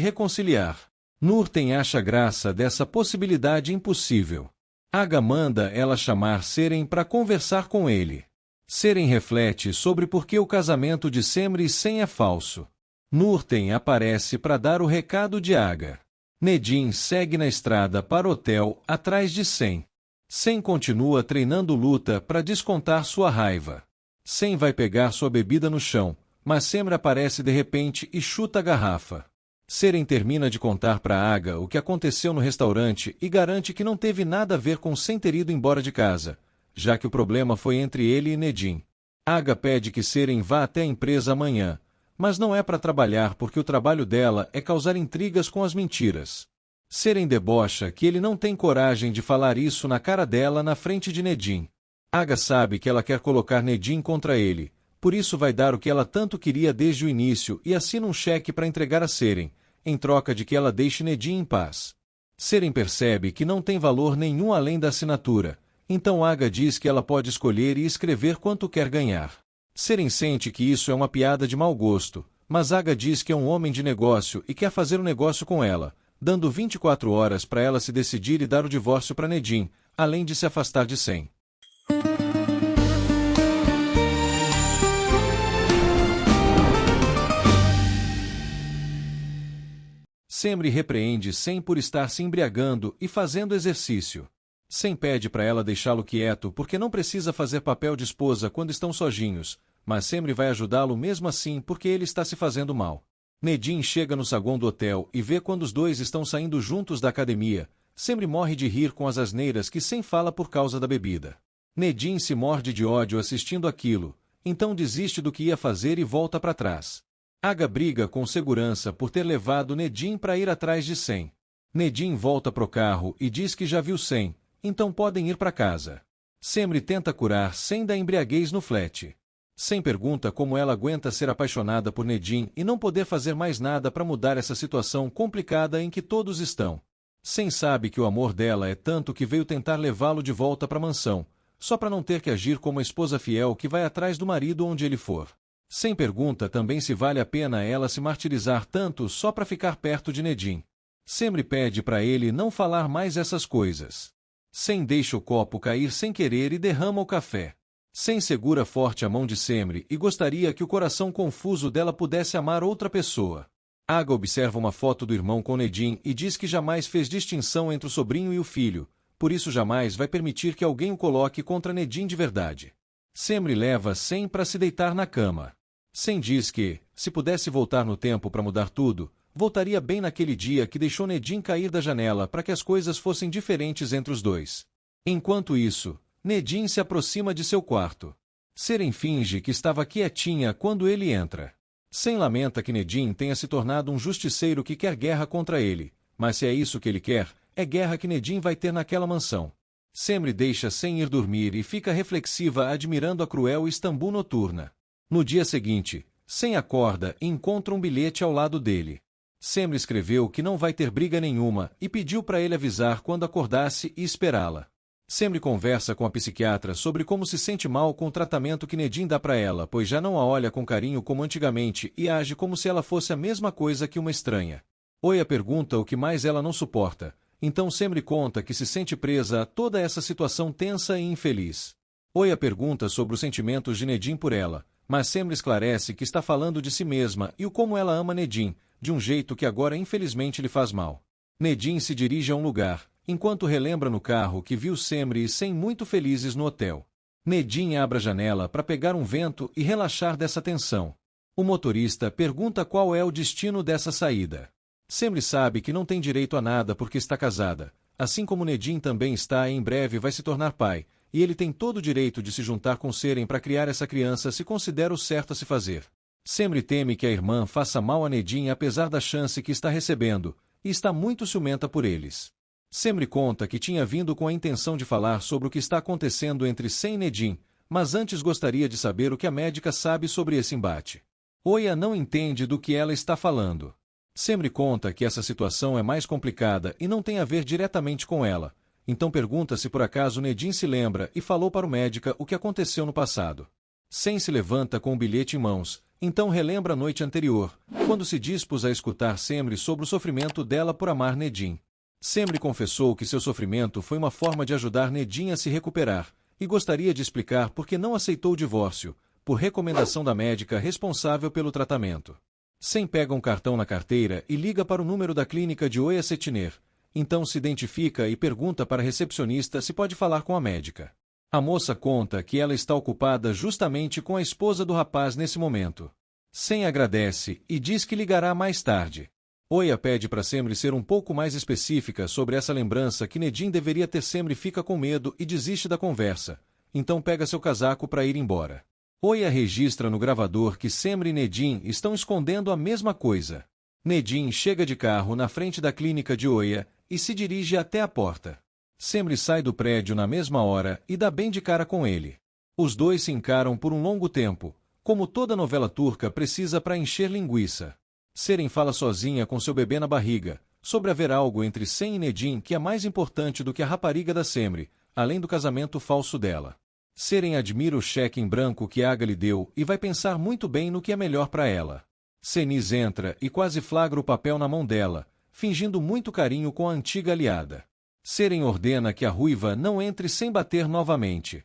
Speaker 1: reconciliar. Nurten acha graça dessa possibilidade impossível. Aga manda ela chamar Seren para conversar com ele. Seren reflete sobre por que o casamento de Semri e Sem é falso. Nurten aparece para dar o recado de Aga. Nedim segue na estrada para o hotel atrás de Sem. Sem continua treinando luta para descontar sua raiva. Sem vai pegar sua bebida no chão, mas Semri aparece de repente e chuta a garrafa. Seren termina de contar para Aga o que aconteceu no restaurante e garante que não teve nada a ver com Sem ter ido embora de casa, já que o problema foi entre ele e Nedim. Aga pede que Seren vá até a empresa amanhã, mas não é para trabalhar porque o trabalho dela é causar intrigas com as mentiras. Seren debocha que ele não tem coragem de falar isso na cara dela na frente de Nedim. Aga sabe que ela quer colocar Nedim contra ele, por isso vai dar o que ela tanto queria desde o início e assina um cheque para entregar a Seren, em troca de que ela deixe Nedim em paz. Seren percebe que não tem valor nenhum além da assinatura, então Aga diz que ela pode escolher e escrever quanto quer ganhar. Seren sente que isso é uma piada de mau gosto, mas Aga diz que é um homem de negócio e quer fazer um negócio com ela, dando 24 horas para ela se decidir e dar o divórcio para Nedim, além de se afastar de Sem. Semri repreende Sem por estar se embriagando e fazendo exercício. Sem pede para ela deixá-lo quieto porque não precisa fazer papel de esposa quando estão sozinhos, mas Semri vai ajudá-lo mesmo assim porque ele está se fazendo mal. Nedim chega no saguão do hotel e vê quando os dois estão saindo juntos da academia. Semri morre de rir com as asneiras que Sem fala por causa da bebida. Nedim se morde de ódio assistindo aquilo, então desiste do que ia fazer e volta para trás. Aga briga com segurança por ter levado Nedim para ir atrás de Sem. Nedim volta pro carro e diz que já viu Sem, então podem ir para casa. Semri tenta curar Sem da embriaguez no flat. Sem pergunta como ela aguenta ser apaixonada por Nedim e não poder fazer mais nada para mudar essa situação complicada em que todos estão. Sem sabe que o amor dela é tanto que veio tentar levá-lo de volta para a mansão, só para não ter que agir como a esposa fiel que vai atrás do marido onde ele for. Sem pergunta também se vale a pena ela se martirizar tanto só para ficar perto de Nedim. Semri pede para ele não falar mais essas coisas. Sem deixa o copo cair sem querer e derrama o café. Sem segura forte a mão de Semri e gostaria que o coração confuso dela pudesse amar outra pessoa. Aga observa uma foto do irmão com Nedim e diz que jamais fez distinção entre o sobrinho e o filho, por isso jamais vai permitir que alguém o coloque contra Nedim de verdade. Semri leva Sem para se deitar na cama. Sem diz que, se pudesse voltar no tempo para mudar tudo, voltaria bem naquele dia que deixou Nedim cair da janela para que as coisas fossem diferentes entre os dois. Enquanto isso, Nedim se aproxima de seu quarto. Seren finge que estava quietinha quando ele entra. Sem lamenta que Nedim tenha se tornado um justiceiro que quer guerra contra ele, mas se é isso que ele quer, é guerra que Nedim vai ter naquela mansão. Semri deixa Sem ir dormir e fica reflexiva admirando a cruel Istambul noturna. No dia seguinte, Sem acorda e encontra um bilhete ao lado dele. Semri escreveu que não vai ter briga nenhuma e pediu para ele avisar quando acordasse e esperá-la. Semri conversa com a psiquiatra sobre como se sente mal com o tratamento que Nedim dá para ela, pois já não a olha com carinho como antigamente e age como se ela fosse a mesma coisa que uma estranha. Oia pergunta o que mais ela não suporta, então Semri conta que se sente presa a toda essa situação tensa e infeliz. Oia pergunta sobre os sentimentos de Nedim por ela, mas Semri esclarece que está falando de si mesma e o como ela ama Nedim, de um jeito que agora infelizmente lhe faz mal. Nedim se dirige a um lugar, enquanto relembra no carro que viu Semri e Sem muito felizes no hotel. Nedim abre a janela para pegar um vento e relaxar dessa tensão. O motorista pergunta qual é o destino dessa saída. Semri sabe que não tem direito a nada porque está casada, assim como Nedim também está e em breve vai se tornar pai, e ele tem todo o direito de se juntar com Seren para criar essa criança se considera o certo a se fazer. Semri teme que a irmã faça mal a Nedim apesar da chance que está recebendo, e está muito ciumenta por eles. Semri conta que tinha vindo com a intenção de falar sobre o que está acontecendo entre Sem e Nedim, mas antes gostaria de saber o que a médica sabe sobre esse embate. Oia não entende do que ela está falando. Semri conta que essa situação é mais complicada e não tem a ver diretamente com ela, então pergunta se por acaso Nedim se lembra e falou para o médico o que aconteceu no passado. Sem se levanta com o bilhete em mãos, então relembra a noite anterior, quando se dispôs a escutar Semri sobre o sofrimento dela por amar Nedim. Semri confessou que seu sofrimento foi uma forma de ajudar Nedim a se recuperar, e gostaria de explicar por que não aceitou o divórcio, por recomendação da médica responsável pelo tratamento. Sem pega um cartão na carteira e liga para o número da clínica de Oia Setiner, então se identifica e pergunta para a recepcionista se pode falar com a médica. A moça conta que ela está ocupada justamente com a esposa do rapaz nesse momento. Sem agradece e diz que ligará mais tarde. Oya pede para Semri ser um pouco mais específica sobre essa lembrança que Nedim deveria ter. Semri fica com medo e desiste da conversa, então pega seu casaco para ir embora. Oya registra no gravador que Semri e Nedim estão escondendo a mesma coisa. Nedim chega de carro na frente da clínica de Oya e se dirige até a porta. Semri sai do prédio na mesma hora e dá bem de cara com ele. Os dois se encaram por um longo tempo, como toda novela turca precisa para encher linguiça. Seren fala sozinha com seu bebê na barriga, sobre haver algo entre Sem e Nedim que é mais importante do que a rapariga da Semri, além do casamento falso dela. Seren admira o cheque em branco que Aga lhe deu e vai pensar muito bem no que é melhor para ela. Seniz entra e quase flagra o papel na mão dela, fingindo muito carinho com a antiga aliada. Seren ordena que a ruiva não entre sem bater novamente.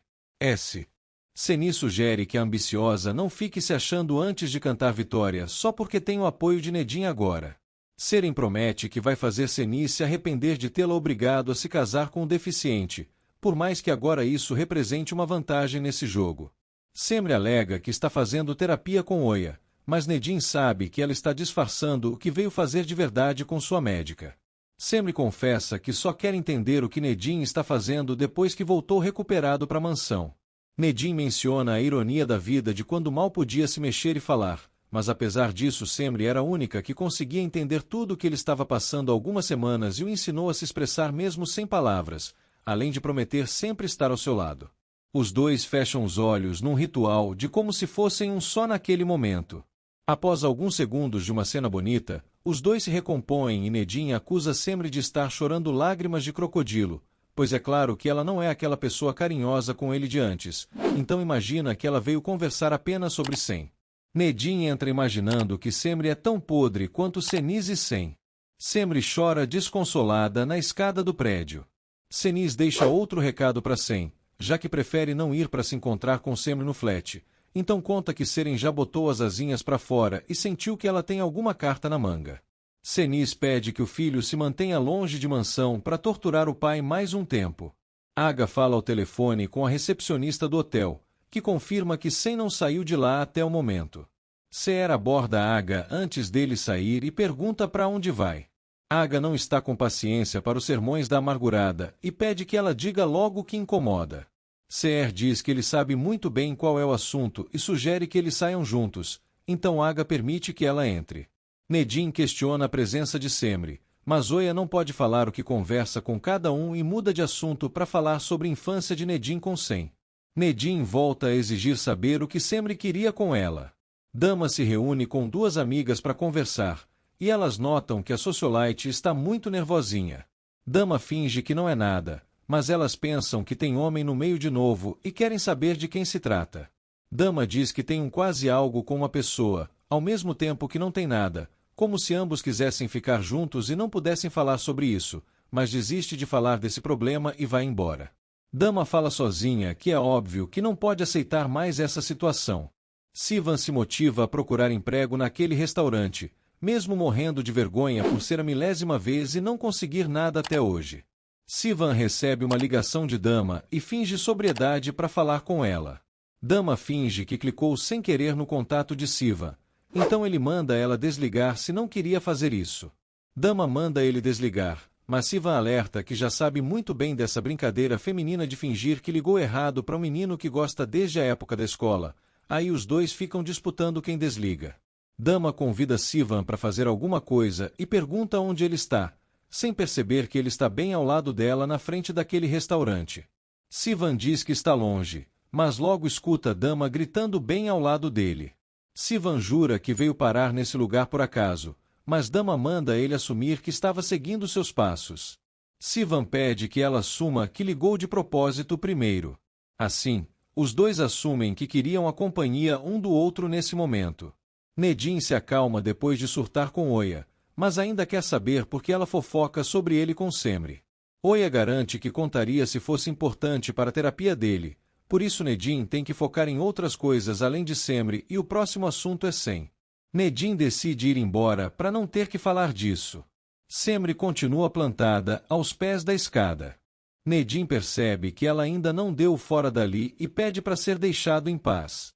Speaker 1: Seniz sugere que a ambiciosa não fique se achando antes de cantar vitória só porque tem o apoio de Nedim agora. Seren promete que vai fazer Seniz se arrepender de tê-la obrigado a se casar com o deficiente, por mais que agora isso represente uma vantagem nesse jogo. Semri alega que está fazendo terapia com Oya, mas Nedim sabe que ela está disfarçando o que veio fazer de verdade com sua médica. Semri confessa que só quer entender o que Nedim está fazendo depois que voltou recuperado para a mansão. Nedim menciona a ironia da vida de quando mal podia se mexer e falar, mas apesar disso Semri era a única que conseguia entender tudo o que ele estava passando há algumas semanas e o ensinou a se expressar mesmo sem palavras, além de prometer sempre estar ao seu lado. Os dois fecham os olhos num ritual de como se fossem um só naquele momento. Após alguns segundos de uma cena bonita, os dois se recompõem e Nedim acusa Semri de estar chorando lágrimas de crocodilo, pois é claro que ela não é aquela pessoa carinhosa com ele de antes, então imagina que ela veio conversar apenas sobre Sem. Nedim entra imaginando que Semri é tão podre quanto Seniz e Sem. Semri chora desconsolada na escada do prédio. Seniz deixa outro recado para Sem, já que prefere não ir para se encontrar com Semri no flat, então conta que Seren já botou as asinhas para fora e sentiu que ela tem alguma carta na manga. Seniz pede que o filho se mantenha longe de mansão para torturar o pai mais um tempo. Aga fala ao telefone com a recepcionista do hotel, que confirma que Sem não saiu de lá até o momento. Seher aborda Aga antes dele sair e pergunta para onde vai. Aga não está com paciência para os sermões da amargurada e pede que ela diga logo o que incomoda. Seher diz que ele sabe muito bem qual é o assunto e sugere que eles saiam juntos, então Aga permite que ela entre. Nedim questiona a presença de Semri, mas Oya não pode falar o que conversa com cada um e muda de assunto para falar sobre a infância de Nedim com Sem. Nedim volta a exigir saber o que Semri queria com ela. Dama se reúne com duas amigas para conversar, e elas notam que a socialite está muito nervosinha. Dama finge que não é nada, mas elas pensam que tem homem no meio de novo e querem saber de quem se trata. Dama diz que tem quase algo com uma pessoa, ao mesmo tempo que não tem nada, como se ambos quisessem ficar juntos e não pudessem falar sobre isso, mas desiste de falar desse problema e vai embora. Dama fala sozinha que é óbvio que não pode aceitar mais essa situação. Sivan se motiva a procurar emprego naquele restaurante, mesmo morrendo de vergonha por ser a milésima vez e não conseguir nada até hoje. Sivan recebe uma ligação de Dama e finge sobriedade para falar com ela. Dama finge que clicou sem querer no contato de Sivan, então ele manda ela desligar se não queria fazer isso. Dama manda ele desligar, mas Sivan alerta que já sabe muito bem dessa brincadeira feminina de fingir que ligou errado para um menino que gosta desde a época da escola, aí os dois ficam disputando quem desliga. Dama convida Sivan para fazer alguma coisa e pergunta onde ele está, sem perceber que ele está bem ao lado dela na frente daquele restaurante. Sivan diz que está longe, mas logo escuta Dama gritando bem ao lado dele. Sivan jura que veio parar nesse lugar por acaso, mas Dama manda ele assumir que estava seguindo seus passos. Sivan pede que ela assuma que ligou de propósito primeiro. Assim, os dois assumem que queriam a companhia um do outro nesse momento. Nedim se acalma depois de surtar com Oya, mas ainda quer saber por que ela fofoca sobre ele com Semri. Oya garante que contaria se fosse importante para a terapia dele, por isso Nedim tem que focar em outras coisas além de Semri e o próximo assunto é Sem. Nedim decide ir embora para não ter que falar disso. Semri continua plantada aos pés da escada. Nedim percebe que ela ainda não deu fora dali e pede para ser deixado em paz.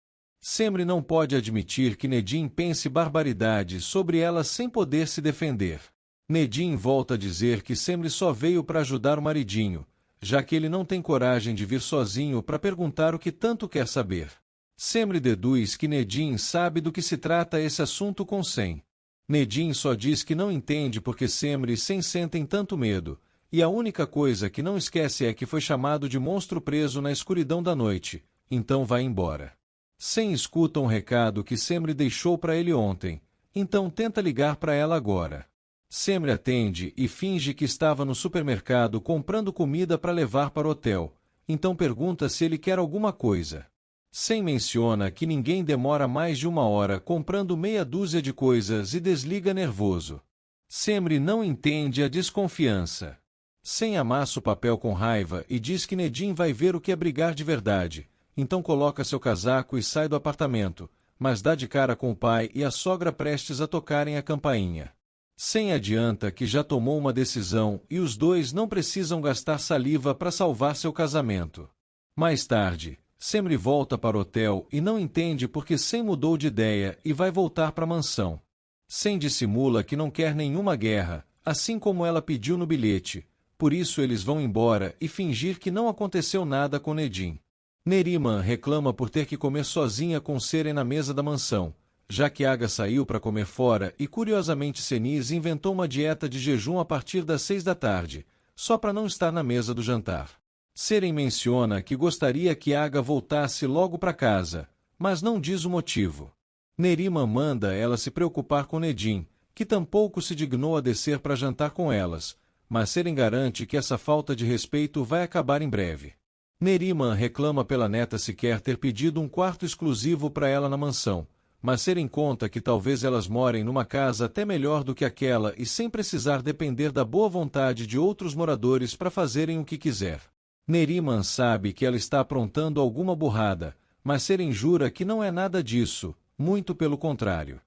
Speaker 1: Semre não pode admitir que Nedim pense barbaridades sobre ela sem poder se defender. Nedim volta a dizer que Semre só veio para ajudar o maridinho, já que ele não tem coragem de vir sozinho para perguntar o que tanto quer saber. Semre deduz que Nedim sabe do que se trata esse assunto com Sem. Nedim só diz que não entende porque Semre e Sem sentem tanto medo, e a única coisa que não esquece é que foi chamado de monstro preso na escuridão da noite, então vai embora. Sem escuta um recado que Semre deixou para ele ontem, então tenta ligar para ela agora. Semre atende e finge que estava no supermercado comprando comida para levar para o hotel, então pergunta se ele quer alguma coisa. Sem menciona que ninguém demora mais de 1 hora comprando meia dúzia de coisas e desliga nervoso. Semre não entende a desconfiança. Sem amassa o papel com raiva e diz que Nedim vai ver o que é brigar de verdade, então coloca seu casaco e sai do apartamento, mas dá de cara com o pai e a sogra prestes a tocarem a campainha. Sem adianta que já tomou uma decisão e os dois não precisam gastar saliva para salvar seu casamento. Mais tarde, Semre volta para o hotel e não entende porque Sem mudou de ideia e vai voltar para a mansão. Sem dissimula que não quer nenhuma guerra, assim como ela pediu no bilhete, por isso eles vão embora e fingir que não aconteceu nada com Nedim. Neriman reclama por ter que comer sozinha com Seren na mesa da mansão, já que Aga saiu para comer fora e curiosamente Seniz inventou uma dieta de jejum a partir das 6 da tarde, só para não estar na mesa do jantar. Seren menciona que gostaria que Aga voltasse logo para casa, mas não diz o motivo. Neriman manda ela se preocupar com Nedim, que tampouco se dignou a descer para jantar com elas, mas Seren garante que essa falta de respeito vai acabar em breve. Neriman reclama pela neta sequer ter pedido um quarto exclusivo para ela na mansão, mas Seren conta que talvez elas morem numa casa até melhor do que aquela e sem precisar depender da boa vontade de outros moradores para fazerem o que quiser. Neriman sabe que ela está aprontando alguma burrada, mas Seren jura que não é nada disso, muito pelo contrário.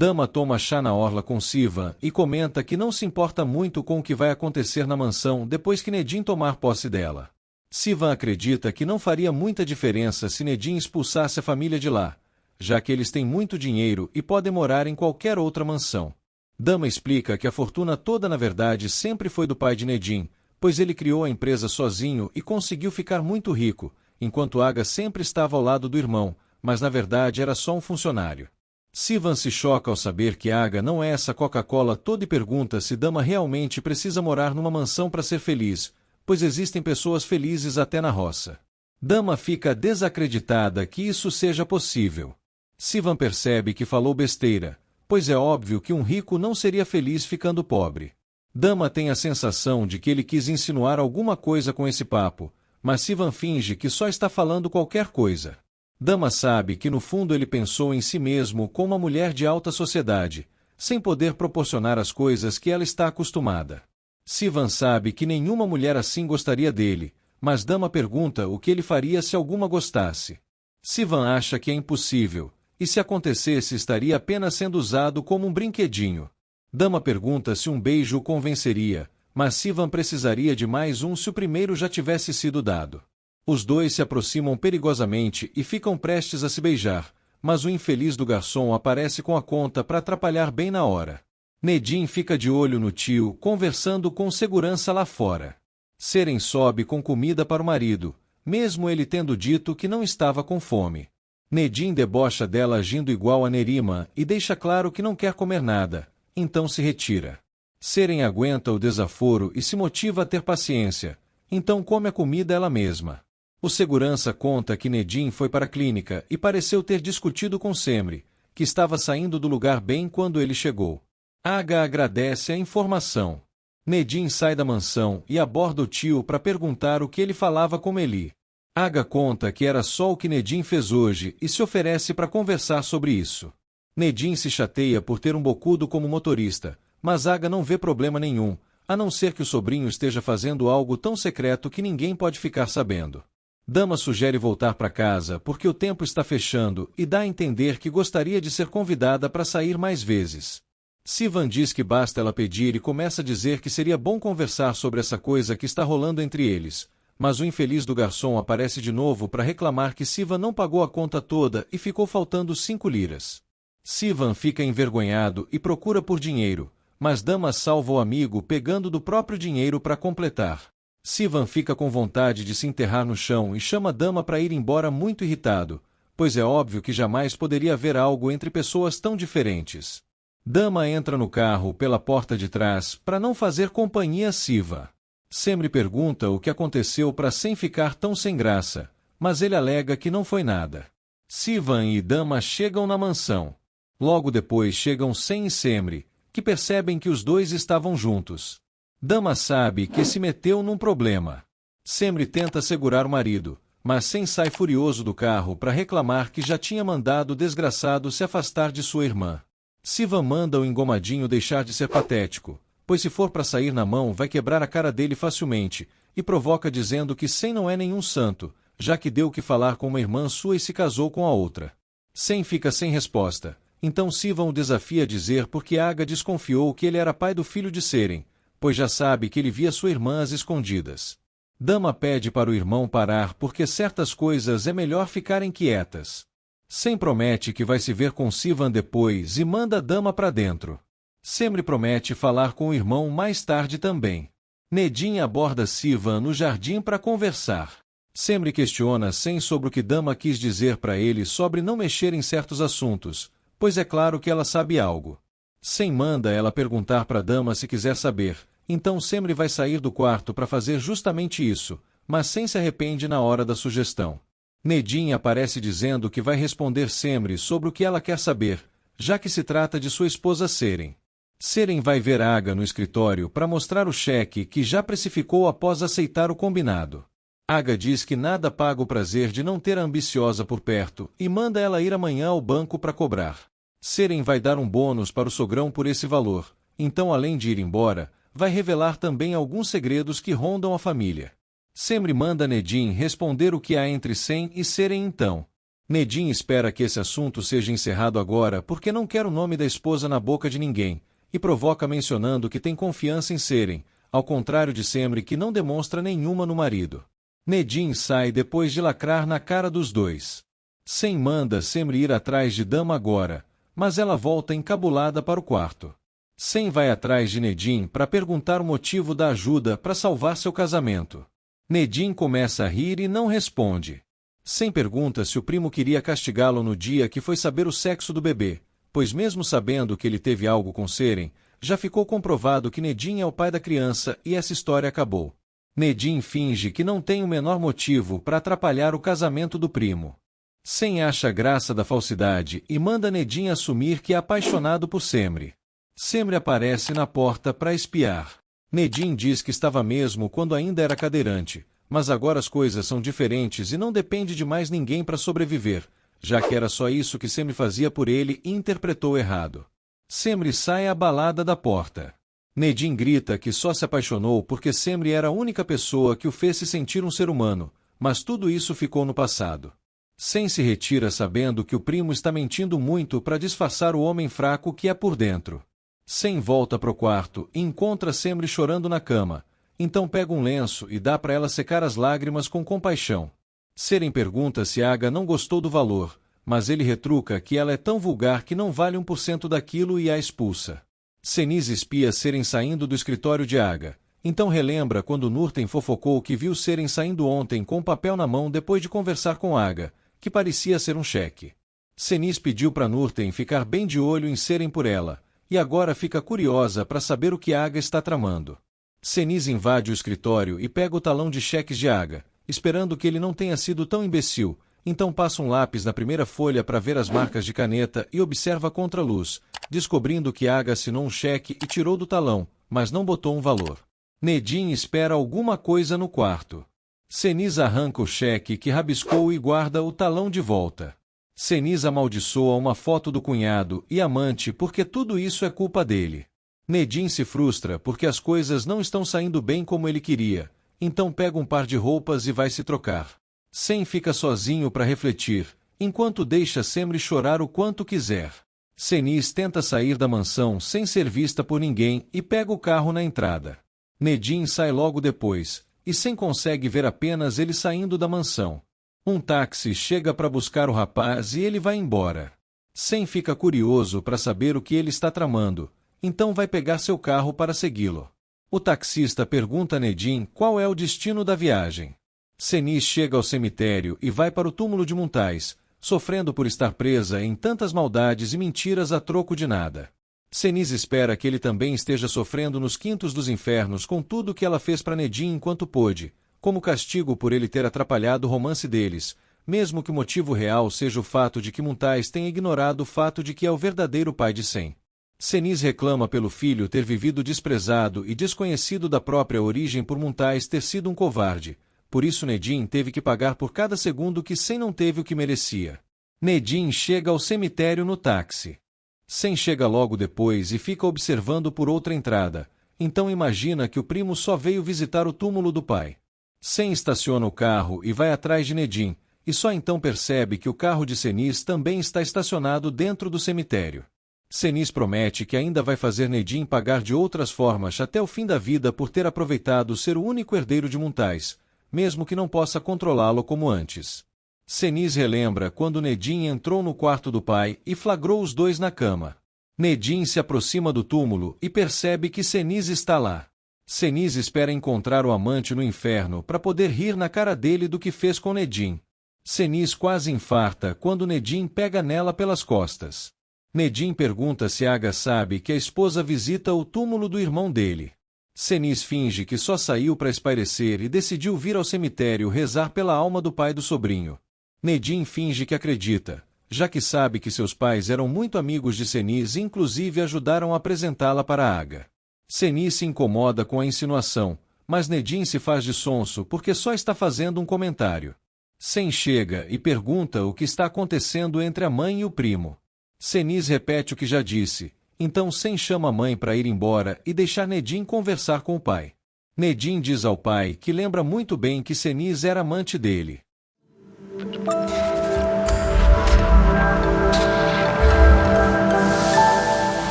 Speaker 1: Dama toma chá na orla com Sivan e comenta que não se importa muito com o que vai acontecer na mansão depois que Nedim tomar posse dela. Sivan acredita que não faria muita diferença se Nedim expulsasse a família de lá, já que eles têm muito dinheiro e podem morar em qualquer outra mansão. Dama explica que a fortuna toda na verdade sempre foi do pai de Nedim, pois ele criou a empresa sozinho e conseguiu ficar muito rico, enquanto Aga sempre estava ao lado do irmão, mas na verdade era só um funcionário. Sivan se choca ao saber que Aga não é essa Coca-Cola toda e pergunta se Dama realmente precisa morar numa mansão para ser feliz, pois existem pessoas felizes até na roça. Dama fica desacreditada que isso seja possível. Sivan percebe que falou besteira, pois é óbvio que um rico não seria feliz ficando pobre. Dama tem a sensação de que ele quis insinuar alguma coisa com esse papo, mas Sivan finge que só está falando qualquer coisa. Dama sabe que no fundo ele pensou em si mesmo como uma mulher de alta sociedade, sem poder proporcionar as coisas que ela está acostumada. Sivan sabe que nenhuma mulher assim gostaria dele, mas Dama pergunta o que ele faria se alguma gostasse. Sivan acha que é impossível, e se acontecesse estaria apenas sendo usado como um brinquedinho. Dama pergunta se um beijo o convenceria, mas Sivan precisaria de mais um se o primeiro já tivesse sido dado. Os dois se aproximam perigosamente e ficam prestes a se beijar, mas o infeliz do garçom aparece com a conta para atrapalhar bem na hora. Nedim fica de olho no tio, conversando com segurança lá fora. Seren sobe com comida para o marido, mesmo ele tendo dito que não estava com fome. Nedim debocha dela agindo igual a Neriman e deixa claro que não quer comer nada, então se retira. Seren aguenta o desaforo e se motiva a ter paciência, então come a comida ela mesma. O segurança conta que Nedim foi para a clínica e pareceu ter discutido com Semre, que estava saindo do lugar bem quando ele chegou. Aga agradece a informação. Nedim sai da mansão e aborda o tio para perguntar o que ele falava com Meli. Aga conta que era só o que Nedim fez hoje e se oferece para conversar sobre isso. Nedim se chateia por ter um bocudo como motorista, mas Aga não vê problema nenhum, a não ser que o sobrinho esteja fazendo algo tão secreto que ninguém pode ficar sabendo. Dama sugere voltar para casa porque o tempo está fechando e dá a entender que gostaria de ser convidada para sair mais vezes. Sivan diz que basta ela pedir e começa a dizer que seria bom conversar sobre essa coisa que está rolando entre eles, mas o infeliz do garçom aparece de novo para reclamar que Sivan não pagou a conta toda e ficou faltando 5 liras. Sivan fica envergonhado e procura por dinheiro, mas Dama salva o amigo pegando do próprio dinheiro para completar. Sivan fica com vontade de se enterrar no chão e chama Dama para ir embora muito irritado, pois é óbvio que jamais poderia haver algo entre pessoas tão diferentes. Dama entra no carro pela porta de trás para não fazer companhia a Siva. Semri pergunta o que aconteceu para Sem ficar tão sem graça, mas ele alega que não foi nada. Sivan e Dama chegam na mansão. Logo depois chegam Sem e Semri, que percebem que os dois estavam juntos. Dama sabe que se meteu num problema. Semri tenta segurar o marido, mas Sem sai furioso do carro para reclamar que já tinha mandado o desgraçado se afastar de sua irmã. Sivan manda o engomadinho deixar de ser patético, pois se for para sair na mão vai quebrar a cara dele facilmente, e provoca dizendo que Sem não é nenhum santo, já que deu o que falar com uma irmã sua e se casou com a outra. Sem fica sem resposta, então Sivan o desafia a dizer porque Aga desconfiou que ele era pai do filho de Seren, pois já sabe que ele via sua irmã às escondidas. Dama pede para o irmão parar porque certas coisas é melhor ficarem quietas. Sem promete que vai se ver com Sivan depois e manda Dama para dentro. Semri promete falar com o irmão mais tarde também. Nedin aborda Sivan no jardim para conversar. Semri questiona Sem sobre o que Dama quis dizer para ele sobre não mexer em certos assuntos, pois é claro que ela sabe algo. Sem manda ela perguntar para Dama se quiser saber, então Semri vai sair do quarto para fazer justamente isso, mas Sem se arrepende na hora da sugestão. Nedin aparece dizendo que vai responder Semri sobre o que ela quer saber, já que se trata de sua esposa Seren. Seren vai ver Aga no escritório para mostrar o cheque que já precificou após aceitar o combinado. Aga diz que nada paga o prazer de não ter a ambiciosa por perto e manda ela ir amanhã ao banco para cobrar. Seren vai dar um bônus para o sogrão por esse valor, então além de ir embora, vai revelar também alguns segredos que rondam a família. Semri manda Nedin responder o que há entre Sem e Seren então. Nedin espera que esse assunto seja encerrado agora porque não quer o nome da esposa na boca de ninguém, e provoca mencionando que tem confiança em Seren, ao contrário de Semri que não demonstra nenhuma no marido. Nedin sai depois de lacrar na cara dos dois. Sem manda Semri ir atrás de Dama agora, mas ela volta encabulada para o quarto. Sem vai atrás de Nedin para perguntar o motivo da ajuda para salvar seu casamento. Nedin começa a rir e não responde. Sem pergunta se o primo queria castigá-lo no dia que foi saber o sexo do bebê, pois mesmo sabendo que ele teve algo com Seren, já ficou comprovado que Nedin é o pai da criança e essa história acabou. Nedin finge que não tem o menor motivo para atrapalhar o casamento do primo. Sem acha graça da falsidade e manda Nedin assumir que é apaixonado por Semri. Semri aparece na porta para espiar. Nedin diz que estava mesmo quando ainda era cadeirante, mas agora as coisas são diferentes e não depende de mais ninguém para sobreviver, já que era só isso que Semri fazia por ele e interpretou errado. Semri sai abalada da porta. Nedin grita que só se apaixonou porque Semri era a única pessoa que o fez se sentir um ser humano, mas tudo isso ficou no passado. Sem se retira sabendo que o primo está mentindo muito para disfarçar o homem fraco que é por dentro. Sem volta pro quarto e encontra Semri chorando na cama, então pega um lenço e dá para ela secar as lágrimas com compaixão. Seren pergunta se Aga não gostou do valor, mas ele retruca que ela é tão vulgar que não vale 1% daquilo e a expulsa. Seniz espia Seren saindo do escritório de Aga, então relembra quando Nurten fofocou que viu Seren saindo ontem com um papel na mão depois de conversar com Aga, que parecia ser um cheque. Seniz pediu para Nurten ficar bem de olho em Seren por ela, e agora fica curiosa para saber o que Aga está tramando. Seniz invade o escritório e pega o talão de cheques de Aga, esperando que ele não tenha sido tão imbecil, então passa um lápis na primeira folha para ver as marcas de caneta e observa contra a luz, descobrindo que Aga assinou um cheque e tirou do talão, mas não botou um valor. Nedin espera alguma coisa no quarto. Seniz arranca o cheque que rabiscou e guarda o talão de volta. Seniz amaldiçoa uma foto do cunhado e amante porque tudo isso é culpa dele. Nedin se frustra porque as coisas não estão saindo bem como ele queria, então pega um par de roupas e vai se trocar. Sem fica sozinho para refletir, enquanto deixa Semri chorar o quanto quiser. Cenis tenta sair da mansão sem ser vista por ninguém e pega o carro na entrada. Nedim sai logo depois, e Sem consegue ver apenas ele saindo da mansão. Um táxi chega para buscar o rapaz e ele vai embora. Sem fica curioso para saber o que ele está tramando, então vai pegar seu carro para segui-lo. O taxista pergunta a Nedim qual é o destino da viagem. Cenis chega ao cemitério e vai para o túmulo de Muntais, sofrendo por estar presa em tantas maldades e mentiras a troco de nada. Cenis espera que ele também esteja sofrendo nos quintos dos infernos com tudo que ela fez para Nedim enquanto pôde, como castigo por ele ter atrapalhado o romance deles, mesmo que o motivo real seja o fato de que Muntais tenha ignorado o fato de que é o verdadeiro pai de Sem. Cenis reclama pelo filho ter vivido desprezado e desconhecido da própria origem por Muntais ter sido um covarde, por isso Nedim teve que pagar por cada segundo que Sem não teve o que merecia. Nedim chega ao cemitério no táxi. Sem chega logo depois e fica observando por outra entrada, então imagina que o primo só veio visitar o túmulo do pai. Sem estaciona o carro e vai atrás de Nedim, e só então percebe que o carro de Cenis também está estacionado dentro do cemitério. Cenis promete que ainda vai fazer Nedim pagar de outras formas até o fim da vida por ter aproveitado ser o único herdeiro de Muntais, mesmo que não possa controlá-lo como antes. Cenis relembra quando Nedim entrou no quarto do pai e flagrou os dois na cama. Nedim se aproxima do túmulo e percebe que Cenis está lá. Cenis espera encontrar o amante no inferno para poder rir na cara dele do que fez com Nedim. Cenis quase infarta quando Nedim pega nela pelas costas. Nedim pergunta se Aga sabe que a esposa visita o túmulo do irmão dele. Cenis finge que só saiu para espairecer e decidiu vir ao cemitério rezar pela alma do pai do sobrinho. Nedim finge que acredita, já que sabe que seus pais eram muito amigos de Cenis e inclusive ajudaram a apresentá-la para Aga. Cenis se incomoda com a insinuação, mas Nedim se faz de sonso porque só está fazendo um comentário. Sem chega e pergunta o que está acontecendo entre a mãe e o primo. Cenis repete o que já disse, então Sem chama a mãe para ir embora e deixar Nedim conversar com o pai. Nedim diz ao pai que lembra muito bem que Cenis era amante dele.